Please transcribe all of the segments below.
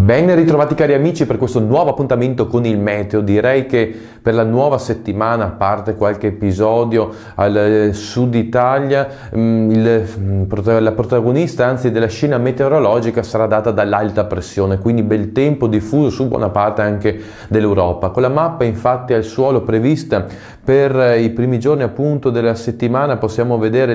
Ben ritrovati cari amici per questo nuovo appuntamento con il meteo. Direi che per la nuova settimana, a parte qualche episodio al sud Italia, la protagonista anzi della scena meteorologica sarà data dall'alta pressione, quindi bel tempo diffuso su buona parte anche dell'Europa. Con la mappa infatti al suolo prevista per i primi giorni appunto della settimana possiamo vedere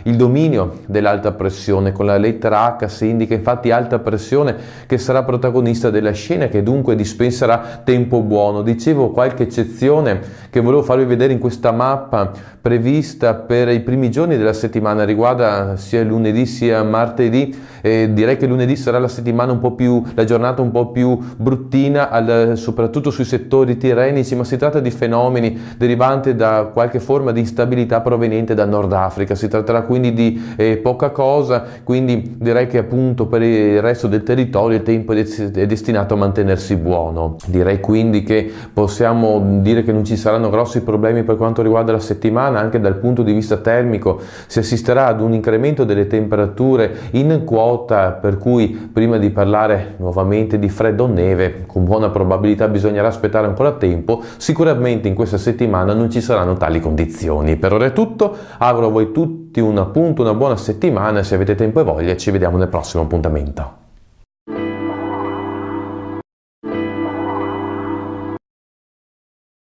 il dominio dell'alta pressione. Con la lettera H si indica infatti alta pressione che sarà protagonista della scena, che dunque dispenserà tempo buono. Dicevo, qualche eccezione che volevo farvi vedere in questa mappa prevista per i primi giorni della settimana riguarda sia lunedì sia martedì. Direi che lunedì sarà la giornata un po' più bruttina, soprattutto sui settori tirrenici, ma si tratta di fenomeni derivanti da qualche forma di instabilità proveniente da Nord Africa. Si tratterà quindi di poca cosa, quindi direi che appunto per il resto del territorio il tempo è destinato a mantenersi buono. Direi quindi che possiamo dire che non ci saranno grossi problemi per quanto riguarda la settimana. Anche dal punto di vista termico si assisterà ad un incremento delle temperature in quota, per cui prima di parlare nuovamente di freddo o neve, con buona probabilità bisognerà aspettare ancora tempo. Sicuramente in questa settimana non ci saranno tali condizioni. Per ora è tutto, auguro a voi tutti una buona settimana e se avete tempo e voglia ci vediamo nel prossimo appuntamento.